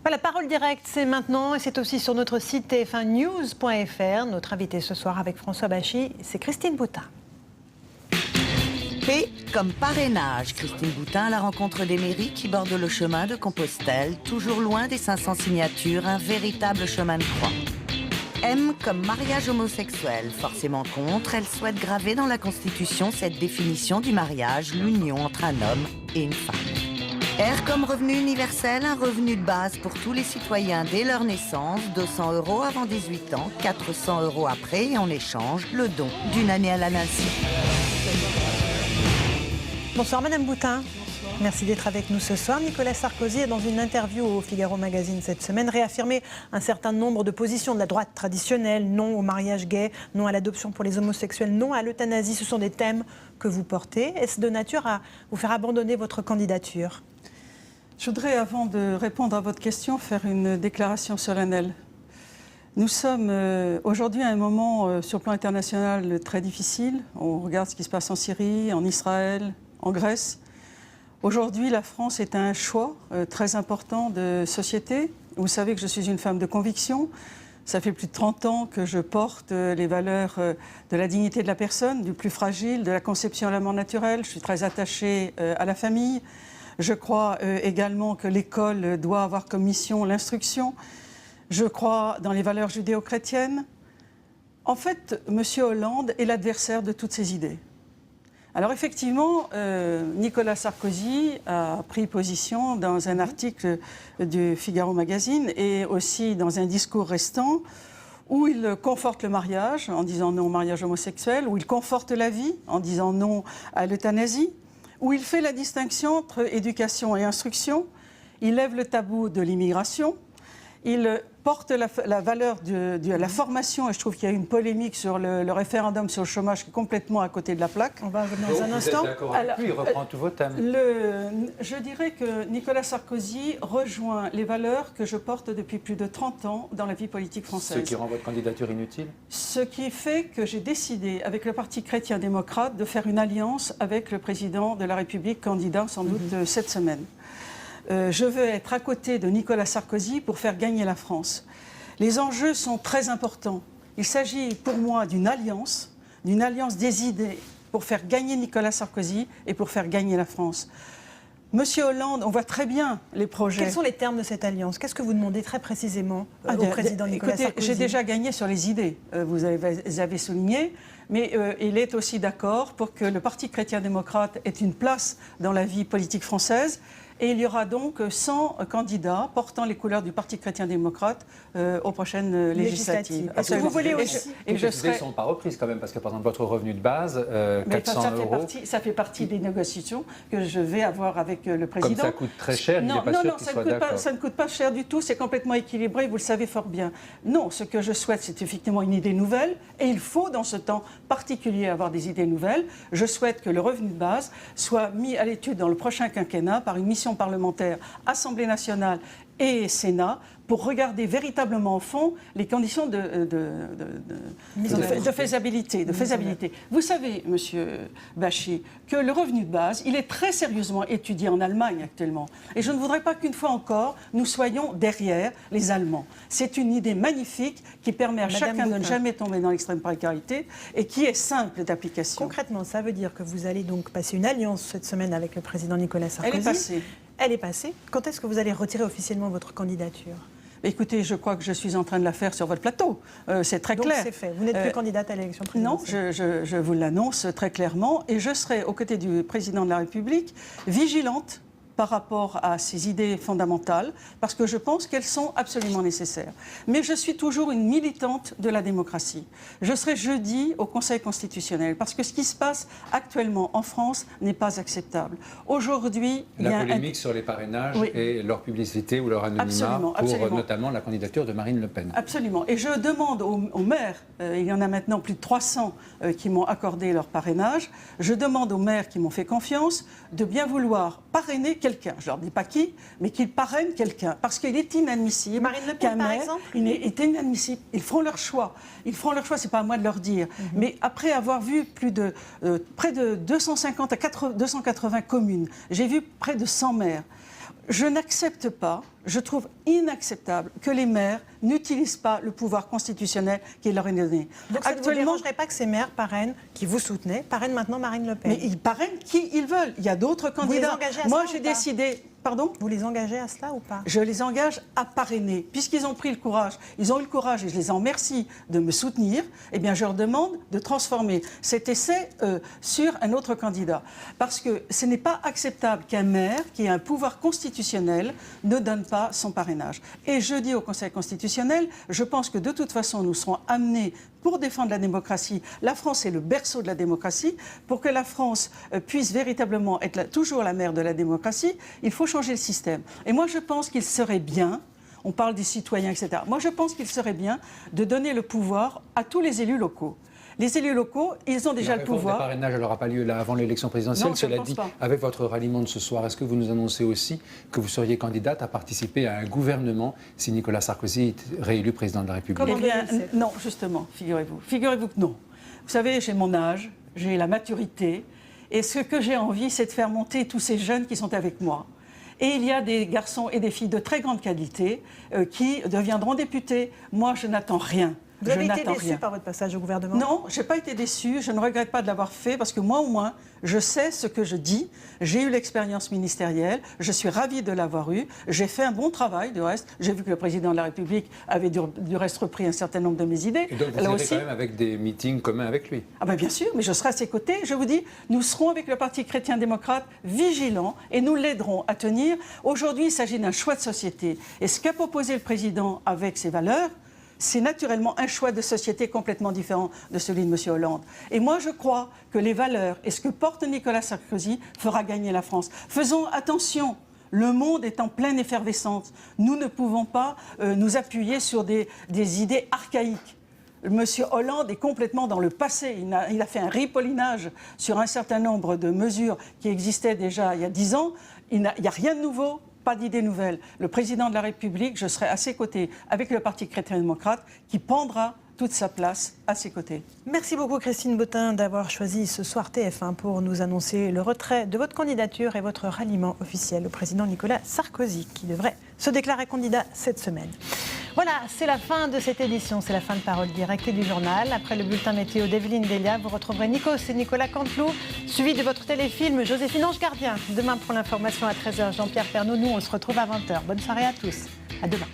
Voilà, Parole Directe, c'est maintenant et c'est aussi sur notre site tf1news.fr. Notre invité ce soir avec François Bachy, c'est Christine Boutin. P comme parrainage. Christine Boutin à la rencontre des mairies qui bordent le chemin de Compostelle, toujours loin des 500 signatures, un véritable chemin de croix. M comme mariage homosexuel. Forcément contre, elle souhaite graver dans la Constitution cette définition du mariage, l'union entre un homme et une femme. R comme revenu universel, un revenu de base pour tous les citoyens dès leur naissance, 200 € avant 18 ans, 400 € après et en échange, le don d'une année à la nation. Bonsoir Madame Boutin. Merci d'être avec nous ce soir. Nicolas Sarkozy a, dans une interview au Figaro Magazine cette semaine, réaffirmé un certain nombre de positions de la droite traditionnelle. Non au mariage gay, non à l'adoption pour les homosexuels, non à l'euthanasie. Ce sont des thèmes que vous portez. Est-ce de nature à vous faire abandonner votre candidature ? Je voudrais, avant de répondre à votre question, faire une déclaration solennelle. Nous sommes aujourd'hui à un moment sur le plan international très difficile. On regarde ce qui se passe en Syrie, en Israël, en Grèce. Aujourd'hui, la France est un choix très important de société. Vous savez que je suis une femme de conviction. Ça fait plus de 30 ans que je porte les valeurs de la dignité de la personne, du plus fragile, de la conception à la mort naturelle. Je suis très attachée à la famille. Je crois également que l'école doit avoir comme mission l'instruction. Je crois dans les valeurs judéo-chrétiennes. En fait, M. Hollande est l'adversaire de toutes ces idées. Alors effectivement, Nicolas Sarkozy a pris position dans un article du Figaro Magazine et aussi dans un discours restant où il conforte le mariage en disant non au mariage homosexuel, où il conforte la vie en disant non à l'euthanasie, où il fait la distinction entre éducation et instruction, il lève le tabou de l'immigration, il porte la valeur de la formation, et je trouve qu'il y a eu une polémique sur le référendum sur le chômage qui est complètement à côté de la plaque. On va revenir dans un instant. Vous êtes d'accord avec lui, il reprend tous vos thèmes. Je dirais que Nicolas Sarkozy rejoint les valeurs que je porte depuis plus de 30 ans dans la vie politique française. Ce qui rend votre candidature inutile ? Ce qui fait que j'ai décidé, avec le Parti chrétien-démocrate, de faire une alliance avec le président de la République, candidat sans doute cette semaine. Je veux être à côté de Nicolas Sarkozy pour faire gagner la France. Les enjeux sont très importants. Il s'agit pour moi d'une alliance des idées pour faire gagner Nicolas Sarkozy et pour faire gagner la France. Monsieur Hollande, on voit très bien les projets. Quels sont les termes de cette alliance? Qu'est-ce que vous demandez très précisément au président Nicolas Sarkozy? J'ai déjà gagné sur les idées, vous avez souligné, mais il est aussi d'accord pour que le Parti chrétien-démocrate ait une place dans la vie politique française. Et il y aura donc 100 candidats portant les couleurs du Parti chrétien-démocrate aux prochaines législatives. Est-ce que vous voulez aussi... Les idées ne sont pas reprises quand même, parce que par exemple votre revenu de base, 400 €... Ça fait partie des négociations que je vais avoir avec le président. Comme ça coûte très cher, il n'est pas sûr qu'il soit d'accord. Ça ne coûte pas cher du tout, c'est complètement équilibré, vous le savez fort bien. Non, ce que je souhaite, c'est effectivement une idée nouvelle, et il faut dans ce temps particulier avoir des idées nouvelles. Je souhaite que le revenu de base soit mis à l'étude dans le prochain quinquennat par une mission parlementaire, Assemblée nationale et Sénat, pour regarder véritablement au fond les conditions de faisabilité. Vous savez, Monsieur Bachy, que le revenu de base, il est très sérieusement étudié en Allemagne actuellement. Et je ne voudrais pas qu'une fois encore, nous soyons derrière les Allemands. C'est une idée magnifique qui permet à chacun de ne jamais tomber dans l'extrême précarité et qui est simple d'application. Concrètement, ça veut dire que vous allez donc passer une alliance cette semaine avec le président Nicolas Sarkozy. Elle est passée. Elle est passée. Quand est-ce que vous allez retirer officiellement votre candidature ? Écoutez, je crois que je suis en train de la faire sur votre plateau. C'est très clair. Donc c'est fait. Vous n'êtes plus candidate à l'élection présidentielle. Non, je vous l'annonce très clairement. Et je serai aux côtés du président de la République, vigilante par rapport à ces idées fondamentales, parce que je pense qu'elles sont absolument nécessaires. Mais je suis toujours une militante de la démocratie. Je serai jeudi au Conseil constitutionnel, parce que ce qui se passe actuellement en France n'est pas acceptable. Aujourd'hui, la polémique sur les parrainages et leur publicité ou leur anonymat pour notamment la candidature de Marine Le Pen. Absolument. Et je demande aux maires, il y en a maintenant plus de 300 qui m'ont accordé leur parrainage, je demande aux maires qui m'ont fait confiance de bien vouloir parrainer quelqu'un. Je ne leur dis pas qui, mais qu'ils parrainent quelqu'un. Parce qu'il est inadmissible. Marine Le Pen, par exemple ? Il est inadmissible. Ils feront leur choix. Ils feront leur choix, ce n'est pas à moi de leur dire. Mais après avoir vu près de 250 à 280 communes, j'ai vu près de 100 maires. Je n'accepte pas, je trouve inacceptable que les maires n'utilisent pas le pouvoir constitutionnel qui leur est donné. Donc ça ne vous dérangerait pas que ces maires parrainent, qui vous soutenaient, parrainent maintenant Marine Le Pen? Mais ils parrainent qui ils veulent. Il y a d'autres candidats. Vous les engagez à Moi, ça j'ai ou pas? décidé... Pardon? Vous les engagez à cela ou pas? Je les engage à parrainer. Puisqu'ils ont pris le courage, ils ont eu le courage, et je les en remercie de me soutenir, eh bien je leur demande de transformer cet essai sur un autre candidat. Parce que ce n'est pas acceptable qu'un maire qui a un pouvoir constitutionnel ne donne pas son parrainage. Et je dis au Conseil constitutionnel, je pense que de toute façon nous serons amenés pour défendre la démocratie. La France est le berceau de la démocratie. Pour que la France puisse véritablement être toujours la mère de la démocratie, il faut changer le système. Et moi, je pense qu'il serait bien, on parle des citoyens, etc. Moi, je pense qu'il serait bien de donner le pouvoir à tous les élus locaux. Les élus locaux, ils ont déjà le pouvoir. Le parrainage n'aura pas lieu là avant l'élection présidentielle. Non, Cela dit, avec votre ralliement de ce soir, est-ce que vous nous annoncez aussi que vous seriez candidate à participer à un gouvernement si Nicolas Sarkozy est réélu président de la République? Eh bien, non, justement, figurez-vous. Figurez-vous que non. Vous savez, j'ai mon âge, j'ai la maturité, et ce que j'ai envie, c'est de faire monter tous ces jeunes qui sont avec moi. Et il y a des garçons et des filles de très grande qualité qui deviendront députés. Moi, je n'attends rien. Vous avez été déçu par votre passage au gouvernement? Non, je n'ai pas été déçu. Je ne regrette pas de l'avoir fait parce que moi, au moins, je sais ce que je dis. J'ai eu l'expérience ministérielle. Je suis ravie de l'avoir eue. J'ai fait un bon travail, du reste. J'ai vu que le président de la République avait du reste repris un certain nombre de mes idées. Et donc vous serez quand même avec des meetings communs avec lui? Ah ben bien sûr, mais je serai à ses côtés. Je vous dis, nous serons avec le Parti chrétien-démocrate vigilants et nous l'aiderons à tenir. Aujourd'hui, il s'agit d'un choix de société. Et ce qu'a proposé le président avec ses valeurs, c'est naturellement un choix de société complètement différent de celui de M. Hollande. Et moi, je crois que les valeurs et ce que porte Nicolas Sarkozy fera gagner la France. Faisons attention. Le monde est en pleine effervescence. Nous ne pouvons pas nous appuyer sur des idées archaïques. M. Hollande est complètement dans le passé. Il a fait un ripollinage sur un certain nombre de mesures qui existaient déjà il y a 10 ans. Il n'y a rien de nouveau. Pas d'idées nouvelles. Le président de la République, je serai à ses côtés avec le Parti chrétien-démocrate qui prendra toute sa place à ses côtés. Merci beaucoup Christine Bottin d'avoir choisi ce soir TF1 pour nous annoncer le retrait de votre candidature et votre ralliement officiel au président Nicolas Sarkozy qui devrait se déclarer candidat cette semaine. Voilà, c'est la fin de cette édition, c'est la fin de Parole Directe et du journal. Après le bulletin météo d'Evelyne Delia, vous retrouverez Nikos et Nicolas Canteloup, suivi de votre téléfilm Joséphine Ange Gardien. Demain pour l'information à 13h, Jean-Pierre Pernaut. Nous, on se retrouve à 20h. Bonne soirée à tous. À demain.